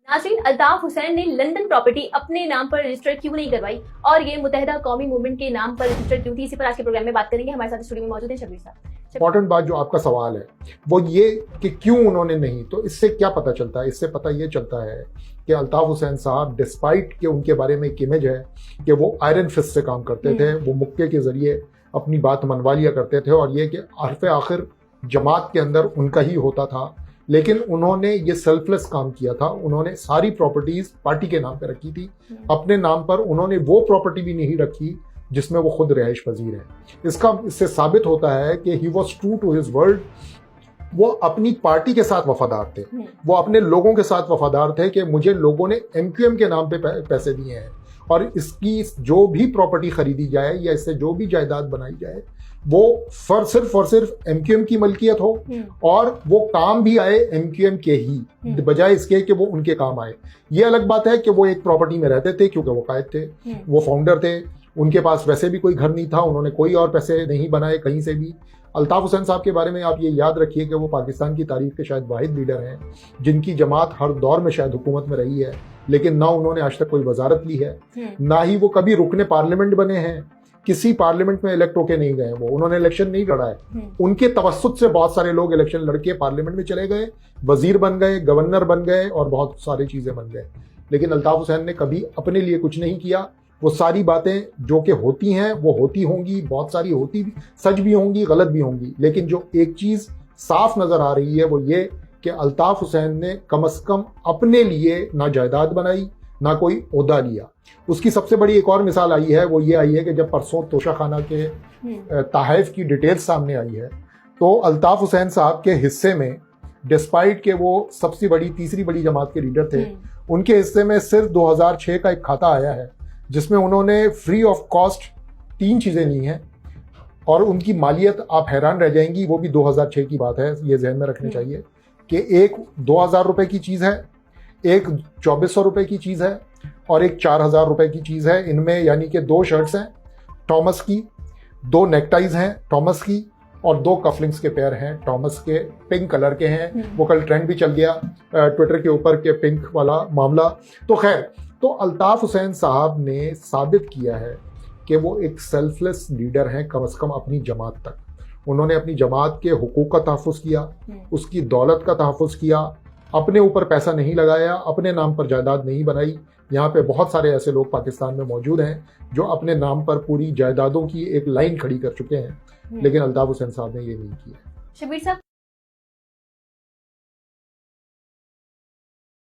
नाज़रीन, अल्ताफ हुसैन ने London property अपने नाम पर रजिस्टर क्यों नहीं करवाई और ये मुत्तहिदा कौमी मूवमेंट के नाम पर रजिस्टर क्यों थी, इसी पर आज के प्रोग्राम में बात करेंगे। हमारे साथ स्टूडियो में मौजूद हैं शब्बीर साहब। इंपॉर्टेंट बात जो आपका सवाल है वो ये कि क्यों उन्होंने नहीं, तो इससे क्या पता चलता है? इससे पता ये चलता है कि अल्ताफ हुसैन साहब, डिस्पाइट के उनके बारे में एक इमेज है कि वो आयरन फिस्ट से काम करते थे, वो मुक्के के जरिए अपनी बात मनवा लिया करते थे, और ये कि हरफ आखिर जमात के अंदर उनका ही होता था। लेकिन उन्होंने ये सेल्फलेस काम किया था। उन्होंने सारी प्रॉपर्टीज पार्टी के नाम पे रखी थी, अपने नाम पर उन्होंने वो प्रॉपर्टी भी नहीं रखी जिसमें वो खुद रिहाइश पजीर है। इससे साबित होता है कि he was true to his word. वो अपनी पार्टी के साथ वफादार थे, वो अपने लोगों के साथ वफादार थे कि मुझे लोगों ने एमक्यूएम के नाम पे पैसे दिए हैं, और इसकी जो भी प्रॉपर्टी खरीदी जाए या इससे जो भी जायदाद बनाई जाए वो सिर्फ और सिर्फ एमक्यूएम की मलकियत हो, और वो काम भी आए एमक्यूएम के ही, बजाय इसके कि वो उनके काम आए। ये अलग बात है कि वो एक प्रॉपर्टी में रहते थे क्योंकि वो कायद थे, वो फाउंडर थे, उनके पास वैसे भी कोई घर नहीं था, उन्होंने कोई और पैसे नहीं बनाए कहीं से भी। अल्ताफ हुसैन साहब के बारे में आप ये याद रखिए कि वो पाकिस्तान की तारीख के शायद वाहिद लीडर हैं जिनकी जमात हर दौर में शायद हुकूमत में रही है, लेकिन ना उन्होंने आज तक कोई वजारत ली है, ना ही वो कभी रुकने पार्लियामेंट बने हैं। किसी पार्लियामेंट में इलेक्ट होके नहीं गए, वो उन्होंने इलेक्शन नहीं लड़ा है। उनके तवस्सुत से बहुत सारे लोग इलेक्शन लड़के पार्लियामेंट में चले गए, वजीर बन गए, गवर्नर बन गए और बहुत सारी चीजें बन गए, लेकिन अल्ताफ हुसैन ने कभी अपने लिए कुछ नहीं किया। वो सारी बातें जो कि होती हैं वो होती होंगी, बहुत सारी होती भी सच भी होंगी, गलत भी होंगी, लेकिन जो एक चीज साफ नजर आ रही है वो ये कि अल्ताफ हुसैन ने कम से कम अपने लिए ना जायदाद बनाई, ना कोई ओहदा लिया। उसकी सबसे बड़ी एक और मिसाल आई है, वो ये आई है कि जब परसों तोशाखाना के तहफ़ की डिटेल्स सामने आई है, तो अल्ताफ हुसैन साहब के हिस्से में, डिस्पाइट के वो सबसे बड़ी तीसरी बड़ी जमात के लीडर थे, उनके हिस्से में सिर्फ 2006 का एक खाता आया है जिसमें उन्होंने फ्री ऑफ कॉस्ट 3 चीजें ली हैं, और उनकी मालियत आप हैरान रह जाएंगी। वो भी 2006 की बात है, ये जहन में रखनी चाहिए कि एक 2000 रुपए की चीज है, एक 2400 रुपए की चीज है और एक 4000 रुपए की चीज है। इनमें यानी कि 2 शर्ट्स हैं थॉमस की, 2 नेकटाइज हैं थॉमस की, और 2 कफलिंग्स के पेयर हैं थॉमस के, पिंक कलर के हैं। वो कल ट्रेंड भी चल गया ट्विटर के ऊपर के पिंक वाला मामला। तो खैर, तो अल्ताफ हुसैन साहब ने साबित किया है कि वो एक सेल्फलेस लीडर हैं, कम से कम अपनी जमात तक। उन्होंने अपनी जमात के हुकूक का तहफ़्फ़ुज़ किया, उसकी दौलत का तहफ़्फ़ुज़ किया, अपने ऊपर पैसा नहीं लगाया, अपने नाम पर जायदाद नहीं बनाई। यहाँ पे बहुत सारे ऐसे लोग पाकिस्तान में मौजूद हैं जो अपने नाम पर पूरी जायदादों की एक लाइन खड़ी कर चुके हैं, लेकिन अल्ताफ हुसैन साहब ने ये नहीं किया। शब्बीर साहब